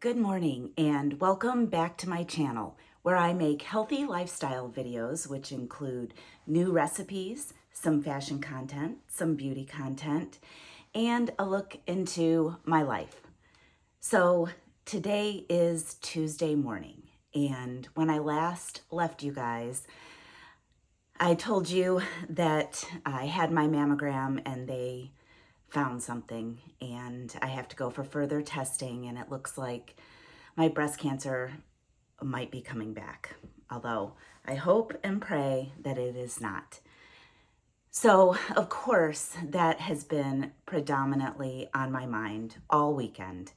Good morning and welcome back to my channel where I make healthy lifestyle videos which include new recipes, some fashion content, some beauty content, and a look into my life. So today is Tuesday morning, and when I last left you guys, I told you that I had my mammogram and they found something and I have to go for further testing, and it looks like my breast cancer might be coming back, although I hope and pray that it is not. So, of course, that has been predominantly on my mind all weekend.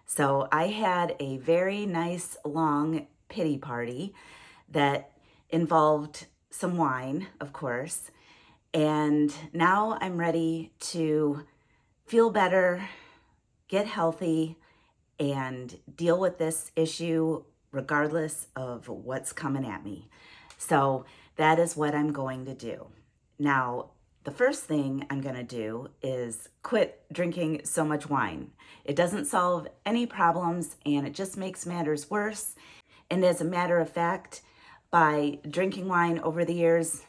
So I had a very nice long pity party that involved some wine, of course, and now I'm ready to feel better, get healthy, and deal with this issue regardless of what's coming at me. So that is what I'm going to do. Now, the first thing I'm going to do is quit drinking so much wine. It doesn't solve any problems and it just makes matters worse. And as a matter of fact, by drinking wine over the years,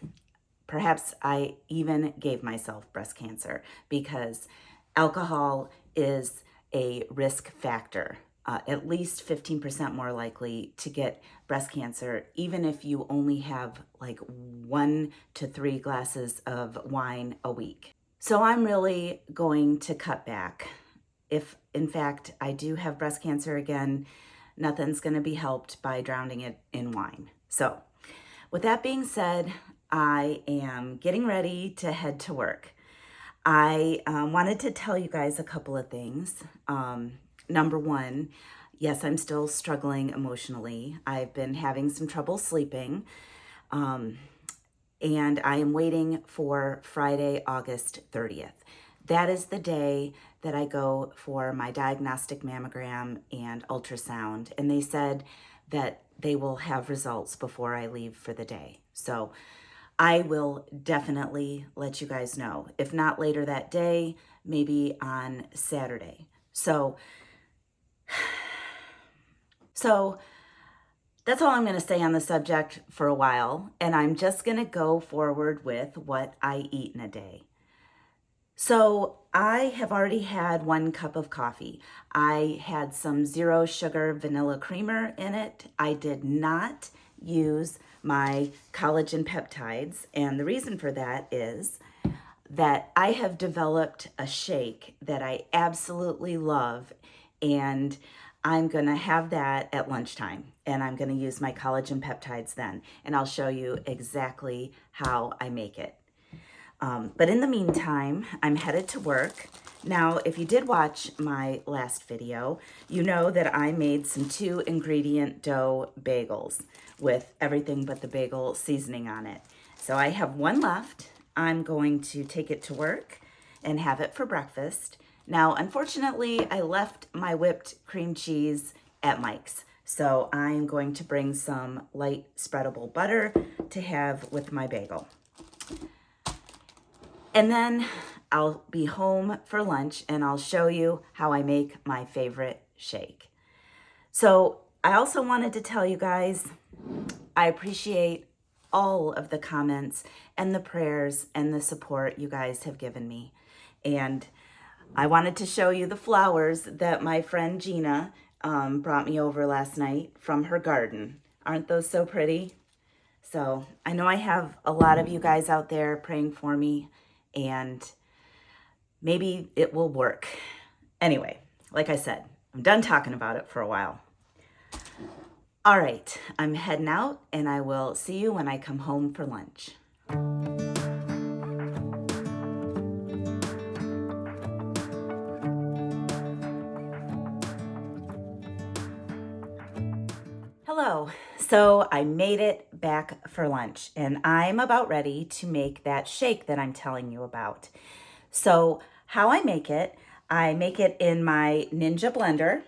perhaps I even gave myself breast cancer because alcohol is a risk factor, at least 15% more likely to get breast cancer, even if you only have like 1 to 3 glasses of wine a week. So I'm really going to cut back. If in fact I do have breast cancer again, nothing's going to be helped by drowning it in wine. So with that being said, I am getting ready to head to work. I wanted to tell you guys a couple of things. Number one, yes, I'm still struggling emotionally. I've been having some trouble sleeping, and I am waiting for Friday, August 30th. That is the day that I go for my diagnostic mammogram and ultrasound, and they said that they will have results before I leave for the day. So I will definitely let you guys know. If not later that day, maybe on Saturday. So that's all I'm going to say on the subject for a while. And I'm just going to go forward with what I eat in a day. So I have already had 1 cup of coffee. I had some 0 sugar vanilla creamer in it. I did not use my collagen peptides, and the reason for that is that I have developed a shake that I absolutely love, and I'm gonna have that at lunchtime, and I'm gonna use my collagen peptides then, and I'll show you exactly how I make it. But in the meantime, I'm headed to work. Now, if you did watch my last video, you know that I made some 2-ingredient dough bagels with everything but the bagel seasoning on it. So I have 1 left. I'm going to take it to work and have it for breakfast. Now, unfortunately, I left my whipped cream cheese at Mike's. So I'm going to bring some light spreadable butter to have with my bagel. And then I'll be home for lunch and I'll show you how I make my favorite shake. So I also wanted to tell you guys, I appreciate all of the comments and the prayers and the support you guys have given me. And I wanted to show you the flowers that my friend Gina brought me over last night from her garden. Aren't those so pretty? So I know I have a lot of you guys out there praying for me, and maybe it will work. Anyway, like I said, I'm done talking about it for a while. All right, I'm heading out and I will see you when I come home for lunch. Hello. So I made it back for lunch and I'm about ready to make that shake that I'm telling you about. So how I make it in my Ninja blender,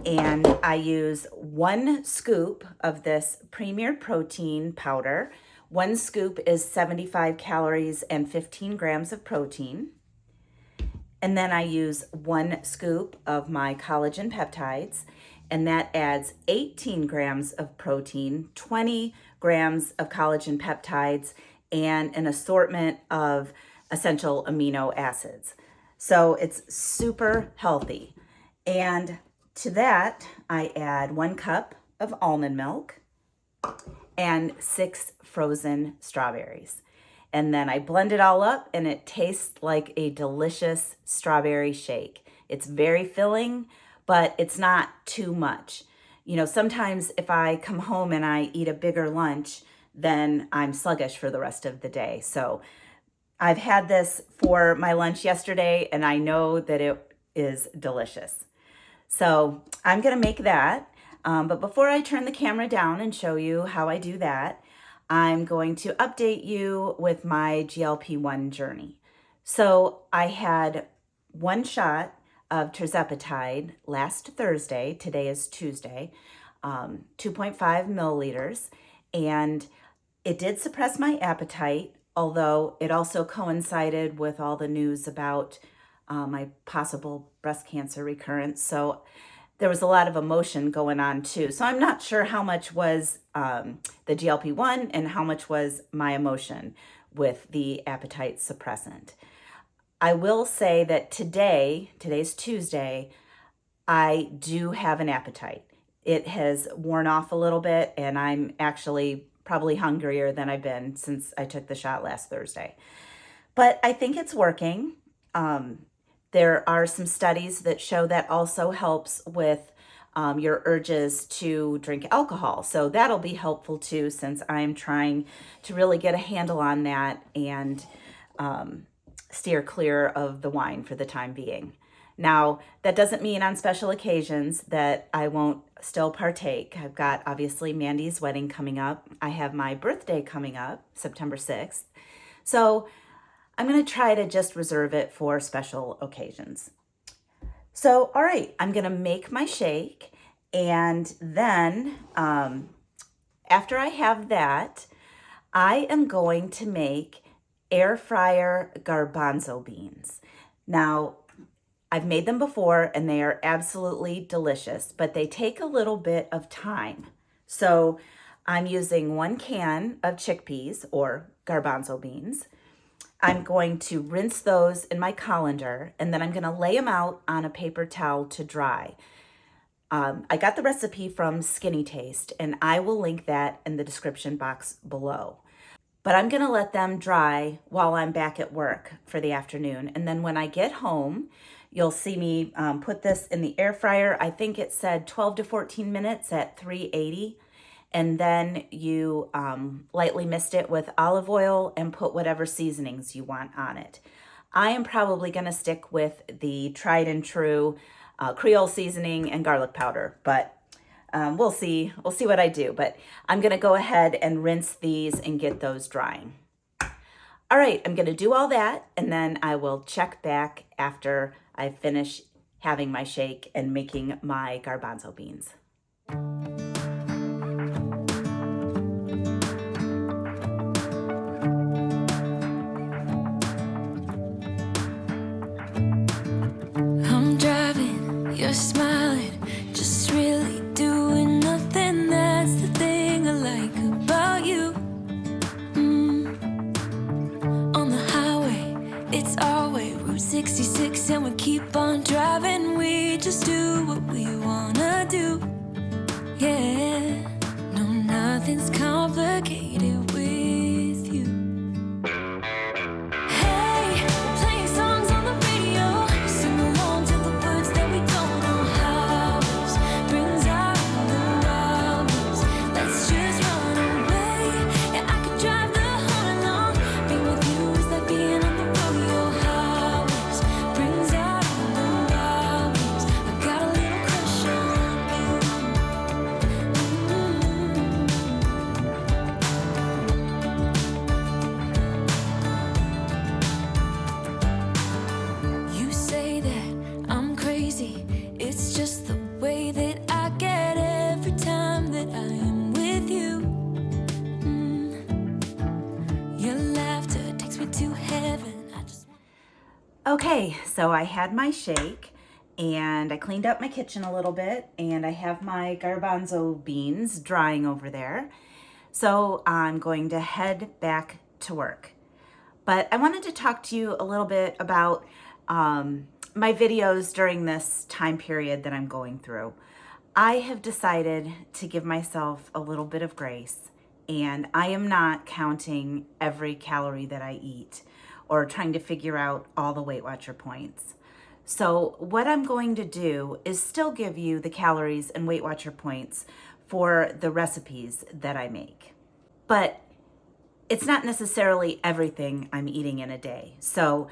and I use 1 scoop of this Premier Protein powder. 1 scoop is 75 calories and 15 grams of protein. And then I use 1 scoop of my collagen peptides, and that adds 18 grams of protein, 20 grams of collagen peptides, and an assortment of essential amino acids. So it's super healthy. And to that, I add 1 cup of almond milk and 6 frozen strawberries. And then I blend it all up and it tastes like a delicious strawberry shake. It's very filling, but it's not too much. You know, sometimes if I come home and I eat a bigger lunch, then I'm sluggish for the rest of the day. So I've had this for my lunch yesterday and I know that it is delicious. So I'm gonna make that. But before I turn the camera down and show you how I do that, I'm going to update you with my GLP-1 journey. So I had 1 shot of Tirzepatide last Thursday. Today is Tuesday, 2.5 milliliters. And it did suppress my appetite, although it also coincided with all the news about my possible breast cancer recurrence. So there was a lot of emotion going on too. So I'm not sure how much was the GLP-1 and how much was my emotion with the appetite suppressant. I will say that today's Tuesday, I do have an appetite. It has worn off a little bit and I'm actually probably hungrier than I've been since I took the shot last Thursday. But I think it's working. There are some studies that show that also helps with your urges to drink alcohol. So that'll be helpful too, since I'm trying to really get a handle on that and steer clear of the wine for the time being. Now, that doesn't mean on special occasions that I won't still partake. I've got obviously Mandy's wedding coming up. I have my birthday coming up, September 6th. So I'm going to try to just reserve it for special occasions. So, all right, I'm going to make my shake. And then after I have that, I am going to make air fryer garbanzo beans. Now, I've made them before and they are absolutely delicious, but they take a little bit of time. So I'm using 1 can of chickpeas or garbanzo beans. I'm going to rinse those in my colander and then I'm going to lay them out on a paper towel to dry. I got the recipe from Skinny Taste and I will link that in the description box below. But I'm going to let them dry while I'm back at work for the afternoon. And then when I get home, you'll see me put this in the air fryer. I think it said 12 to 14 minutes at 380. And then you lightly mist it with olive oil and put whatever seasonings you want on it. I am probably going to stick with the tried and true Creole seasoning and garlic powder, but we'll see what I do. But I'm going to go ahead and rinse these and get those drying. All right, I'm going to do all that and then I will check back after I finish having my shake and making my garbanzo beans. I'm driving, you're smiling, just really doing nothing. That's the thing I like about you. On the highway, it's our way, Route 66, and we keep on driving. We just do what we wanna do. Yeah, no, nothing's complicated with you. Hey, playing songs on the radio, sing along to the words that we don't know. House brings out the wildness. Let's just run away. Yeah, I could drive the whole along. Being with you is like being on the rodeo. House brings out the wildness. I got a little crush on you. You say that I'm crazy. It's just the way that I get every time that I am with you. Your laughter takes me to heaven. I just Okay, so I had my shake and I cleaned up my kitchen a little bit, and I have my garbanzo beans drying over there. So I'm going to head back to work. But I wanted to talk to you a little bit about my videos during this time period that I'm going through. I have decided to give myself a little bit of grace, and I am not counting every calorie that I eat or trying to figure out all the Weight Watcher points. So what I'm going to do is still give you the calories and Weight Watcher points for the recipes that I make. But it's not necessarily everything I'm eating in a day. So,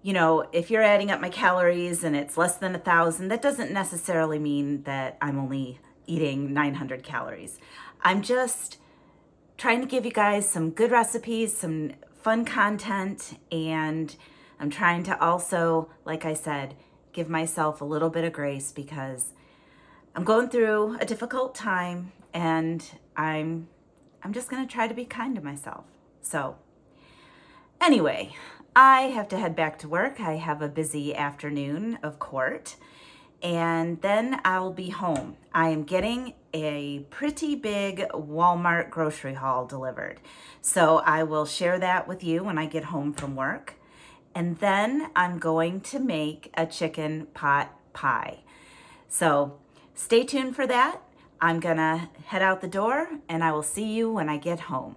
you know, if you're adding up my calories and it's less than 1,000, that doesn't necessarily mean that I'm only eating 900 calories. I'm just trying to give you guys some good recipes, some fun content, and I'm trying to also, like I said, give myself a little bit of grace because I'm going through a difficult time, and I'm just gonna try to be kind to myself. So anyway, I have to head back to work. I have a busy afternoon of court, and then I'll be home. I am getting a pretty big Walmart grocery haul delivered. So I will share that with you when I get home from work. And then I'm going to make a chicken pot pie. So stay tuned for that. I'm gonna head out the door, and I will see you when I get home.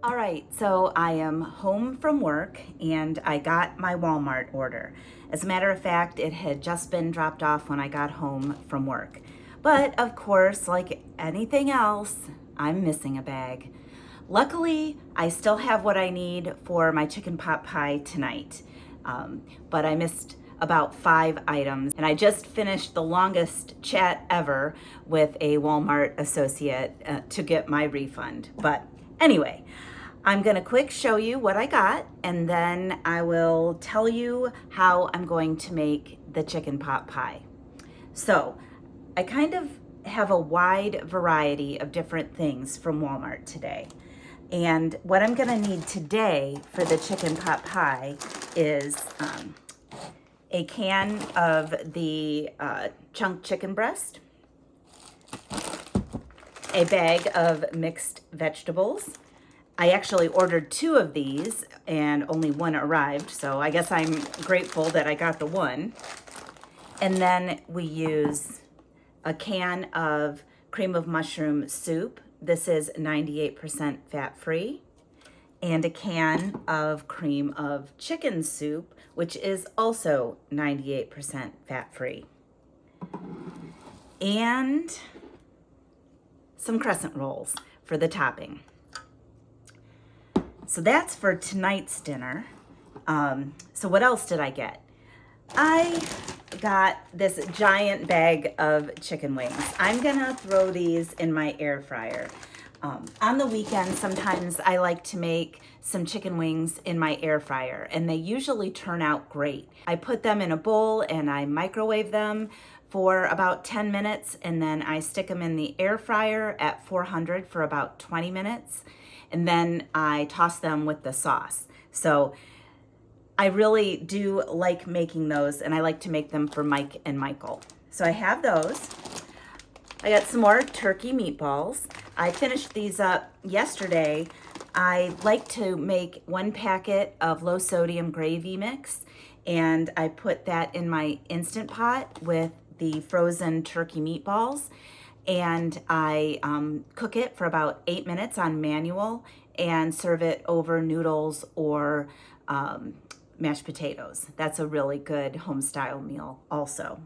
All right, so I am home from work and I got my Walmart order. As a matter of fact, it had just been dropped off when I got home from work. But of course, like anything else, I'm missing a bag. Luckily, I still have what I need for my chicken pot pie tonight. But I missed about 5 items, and I just finished the longest chat ever with a Walmart associate to get my refund. But anyway, I'm gonna quick show you what I got, and then I will tell you how I'm going to make the chicken pot pie. So I kind of have a wide variety of different things from Walmart today. And what I'm gonna need today for the chicken pot pie is a can of the chunk chicken breast, a bag of mixed vegetables. I actually ordered 2 of these and only 1 arrived, so I guess I'm grateful that I got the 1. And then we use a can of cream of mushroom soup. This is 98% fat-free. And a can of cream of chicken soup, which is also 98% fat-free. And some crescent rolls for the topping. So that's for tonight's dinner. So what else did I get? I got this giant bag of chicken wings. I'm gonna throw these in my air fryer. On the weekend, sometimes I like to make some chicken wings in my air fryer, and they usually turn out great. I put them in a bowl and I microwave them for about 10 minutes, and then I stick them in the air fryer at 400 for about 20 minutes. And then I toss them with the sauce. So I really do like making those, and I like to make them for Mike and Michael. So I have those. I got some more turkey meatballs. I finished these up yesterday. I like to make 1 packet of low sodium gravy mix, and I put that in my Instant Pot with the frozen turkey meatballs. And I cook it for about 8 minutes on manual and serve it over noodles or mashed potatoes. That's a really good home style meal also.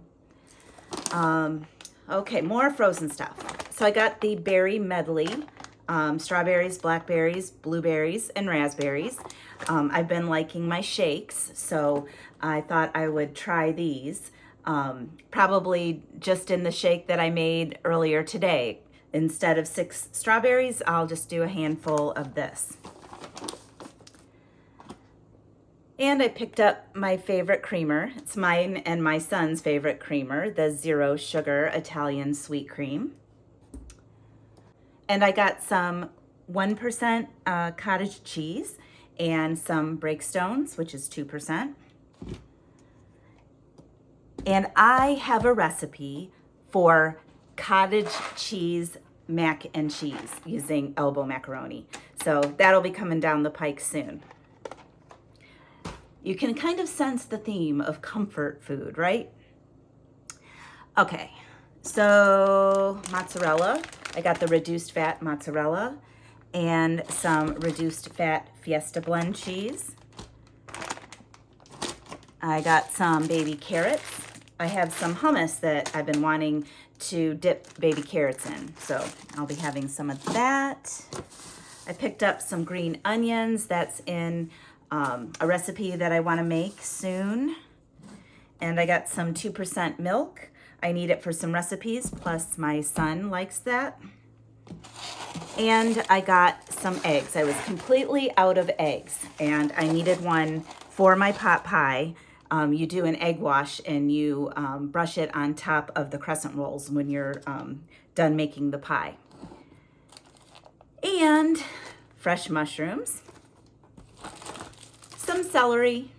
Okay, more frozen stuff. So I got the berry medley, strawberries, blackberries, blueberries, and raspberries. I've been liking my shakes, so I thought I would try these. Probably just in the shake that I made earlier today. Instead of 6 strawberries, I'll just do a handful of this. And I picked up my favorite creamer. It's mine and my son's favorite creamer, the 0 sugar Italian sweet cream. And I got some 1% cottage cheese and some breakstones, which is 2%. And I have a recipe for cottage cheese mac and cheese using elbow macaroni. So that'll be coming down the pike soon. You can kind of sense the theme of comfort food, right? Okay, so mozzarella. I got the reduced fat mozzarella and some reduced fat Fiesta blend cheese. I got some baby carrots. I have some hummus that I've been wanting to dip baby carrots in, so I'll be having some of that. I picked up some green onions. That's in a recipe that I want to make soon. And I got some 2% milk. I need it for some recipes, plus my son likes that. And I got some eggs. I was completely out of eggs, and I needed one for my pot pie. You do an egg wash and you brush it on top of the crescent rolls when you're done making the pie. And fresh mushrooms, some celery.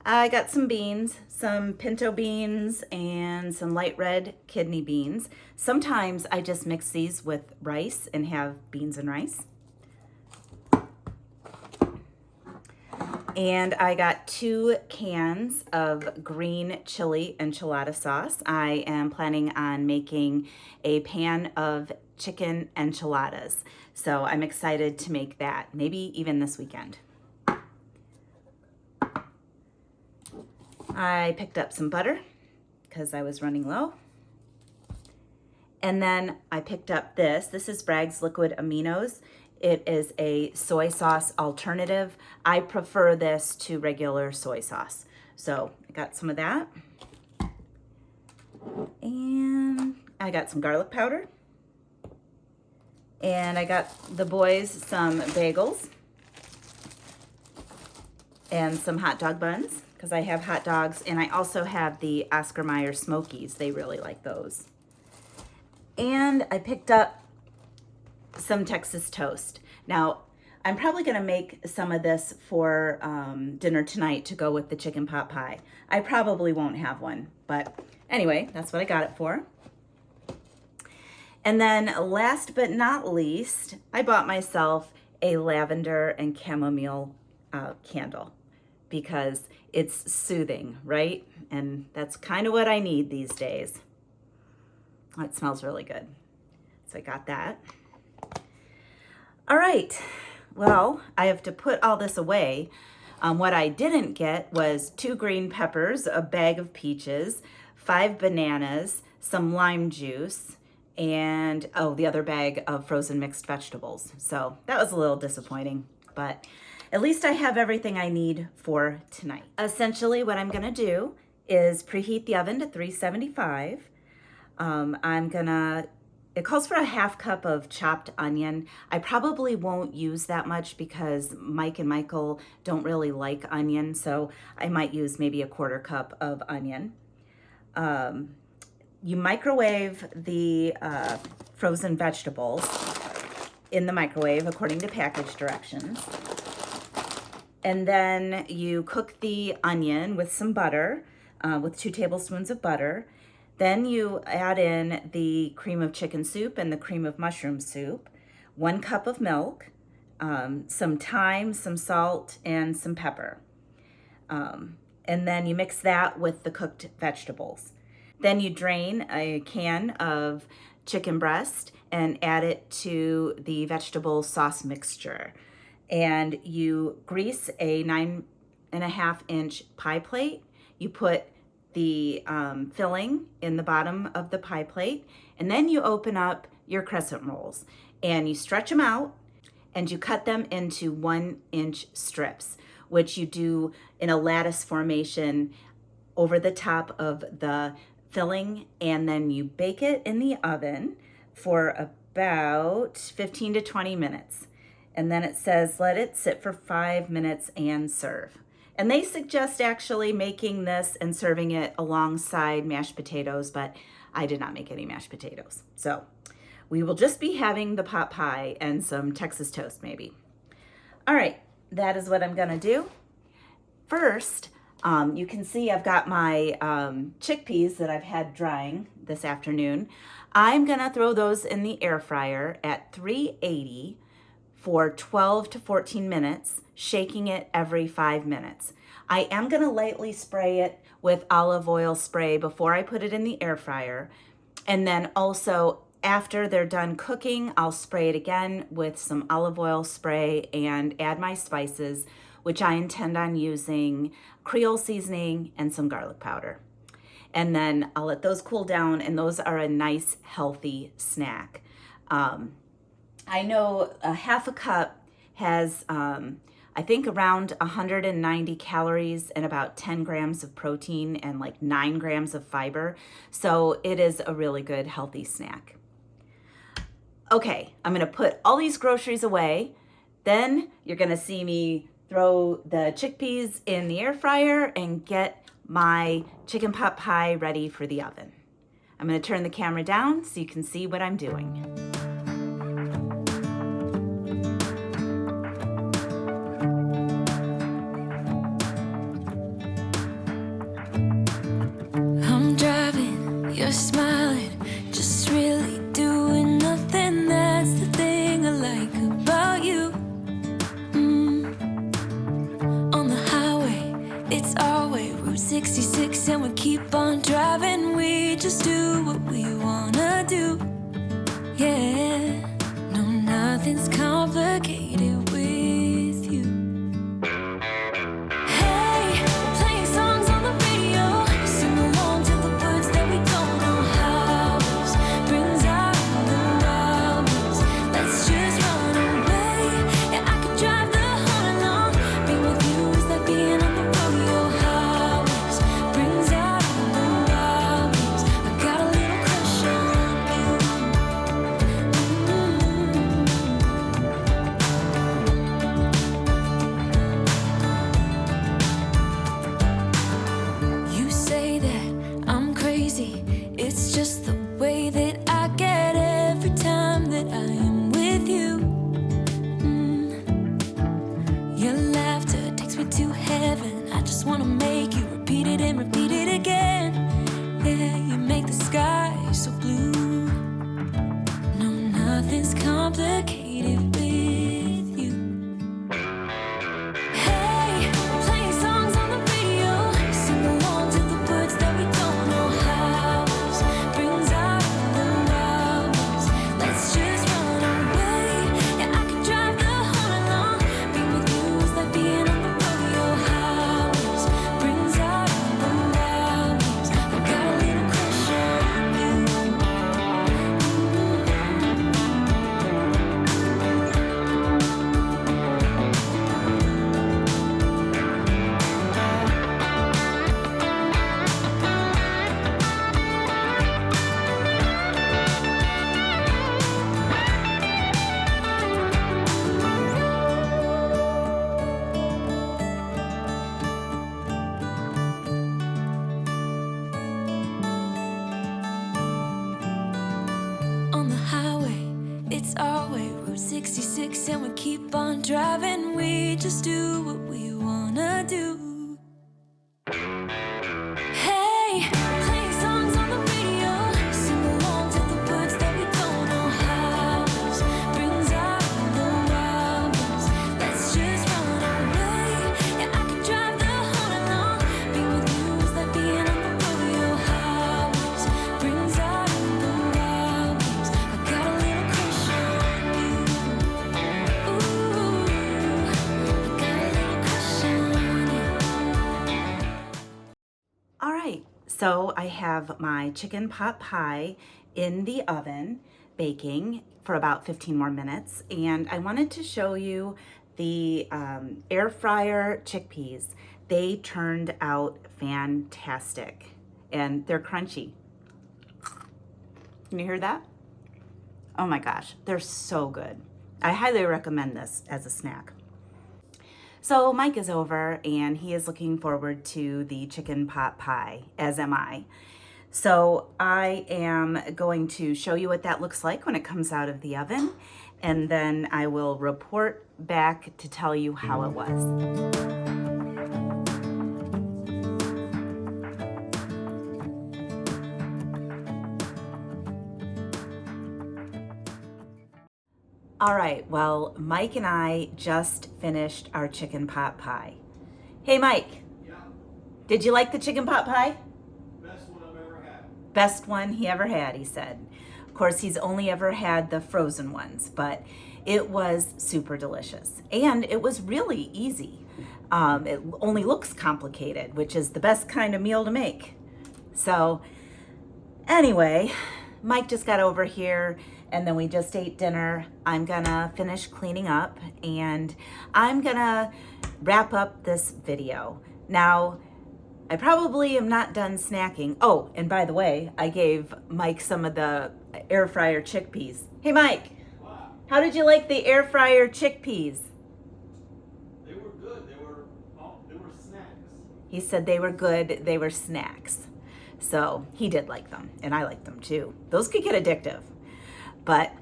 I got some beans, some pinto beans and some light red kidney beans. Sometimes I just mix these with rice and have beans and rice. And I got 2 cans of green chili enchilada sauce. I am planning on making a pan of chicken enchiladas. So I'm excited to make that, maybe even this weekend. I picked up some butter because I was running low. And then I picked up this. This is Bragg's Liquid Aminos. It is a soy sauce alternative. I prefer this to regular soy sauce. So I got some of that. And I got some garlic powder. And I got the boys some bagels and some hot dog buns because I have hot dogs. And I also have the Oscar Mayer Smokies. They really like those. And I picked up some Texas toast. Now, I'm probably gonna make some of this for dinner tonight to go with the chicken pot pie. I probably won't have one, but anyway, that's what I got it for. And then last but not least, I bought myself a lavender and chamomile candle because it's soothing, right? And that's kind of what I need these days. Oh, it smells really good. So I got that. All right, well, I have to put all this away. What I didn't get was 2 green peppers, a bag of peaches, 5 bananas, some lime juice, and the other bag of frozen mixed vegetables. So that was a little disappointing, but at least I have everything I need for tonight. Essentially, what I'm gonna do is preheat the oven to 375. It calls for a 1/2 cup of chopped onion. I probably won't use that much because Mike and Michael don't really like onion, so I might use maybe a 1/4 cup of onion. You microwave the frozen vegetables in the microwave according to package directions. And then you cook the onion with some butter, with 2 tablespoons of butter. Then you add in the cream of chicken soup and the cream of mushroom soup, 1 cup of milk, some thyme, some salt, and some pepper. And then you mix that with the cooked vegetables. Then you drain a can of chicken breast and add it to the vegetable sauce mixture. And you grease a 9.5-inch pie plate. You put the filling in the bottom of the pie plate, and then you open up your crescent rolls and you stretch them out and you cut them into 1-inch strips, which you do in a lattice formation over the top of the filling, and then you bake it in the oven for about 15 to 20 minutes. And then it says let it sit for 5 minutes and serve. And they suggest actually making this and serving it alongside mashed potatoes, but I did not make any mashed potatoes. So we will just be having the pot pie and some Texas toast maybe. All right, that is what I'm gonna do. First, you can see I've got my chickpeas that I've had drying this afternoon. I'm gonna throw those in the air fryer at 380 for 12 to 14 minutes, shaking it every 5 minutes. I am gonna lightly spray it with olive oil spray before I put it in the air fryer. And then also after they're done cooking, I'll spray it again with some olive oil spray and add my spices, which I intend on using Creole seasoning and some garlic powder. And then I'll let those cool down, and those are a nice healthy snack. I know a half a cup has, I think around 190 calories and about 10 grams of protein and like 9 grams of fiber. So it is a really good healthy snack. Okay, I'm gonna put all these groceries away. Then you're gonna see me throw the chickpeas in the air fryer and get my chicken pot pie ready for the oven. I'm gonna turn the camera down so you can see what I'm doing. I'm driving, you're smiling, just really doing nothing. That's the thing I like about you. On the highway, it's our way, Route 66, and we keep on driving. We just do what we wanna do. Yeah, no, nothing's complicated with you. Hey, playing songs on the radio, sing along to the words that we don't know how. Brings out the wildness. Let's just run away. Yeah, I could drive the whole along. Being with you is like being on the rodeo highways. Brings out the wildness. I got a little crush on you. You say that I'm crazy. It's just the way that I get every time that I am with you. Your laughter takes me to heaven. I just wanna make you repeat it and repeat it again. Yeah, you make the sky so blue. No, nothing's complicated with you. Hey, playing songs on the radio, sing along to the words that we don't know how. Brings out the wildness. Let's just run away. Yeah, I could drive the whole along. Being with you is like being on the rodeo highways. Brings out the wildness. I got a little crush on you. On the highway, it's our way, Route 66, and we keep on driving. We just do what we wanna do. Hey, playing songs on the radio, sing along to the words that we don't know how. Brings out the wildness. Let's just run away. Yeah, I could drive the whole along. Being with you is like being on the rodeo highways. Brings out the wildness. I got a little crush on you. Ooh, I got a little crush on you. All right, so I have my chicken pot pie in the oven baking for about 15 more minutes, and I wanted to show you the air fryer chickpeas. They turned out fantastic, and they're crunchy. Can you hear that? Oh my gosh, they're so good. I highly recommend this as a snack. So Mike is over and he is looking forward to the chicken pot pie, as am I. So I am going to show you what that looks like when it comes out of the oven, and then I will report back to tell you how it was. All right, well, Mike and I just finished our chicken pot pie. Hey, Mike. Yeah, Did you like the chicken pot pie? best one I've ever had. Best one he ever had, he said. Of course, he's only ever had the frozen ones, but it was super delicious. And it was really easy. It only looks complicated, which is the best kind of meal to make. So anyway, Mike just got over here and then we just ate dinner. I'm gonna finish cleaning up and I'm gonna wrap up this video. Now, I probably am not done snacking. Oh, and by the way, I gave Mike some of the air fryer chickpeas. Hey Mike, Wow, how did you like the air fryer chickpeas? they were good. They were snacks. He said they were good, they were snacks. So he did like them, and I like them too. Those could get addictive. But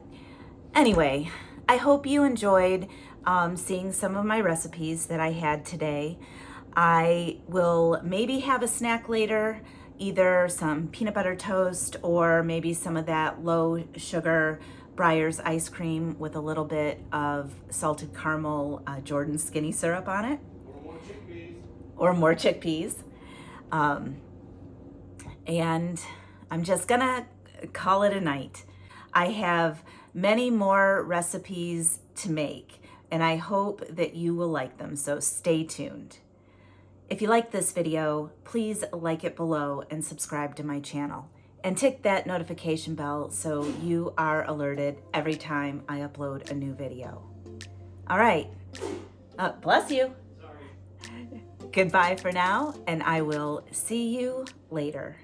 anyway, I hope you enjoyed seeing some of my recipes that I had today. I will maybe have a snack later, either some peanut butter toast or maybe some of that low sugar Breyer's ice cream with a little bit of salted caramel Jordan skinny syrup on it. Or more chickpeas. Or more chickpeas. And I'm just gonna call it a night. I have many more recipes to make, and I hope that you will like them, so stay tuned. If you like this video, please like it below and subscribe to my channel. And tick that notification bell so you are alerted every time I upload a new video. All right, bless you. Sorry. Goodbye for now, and I will see you later.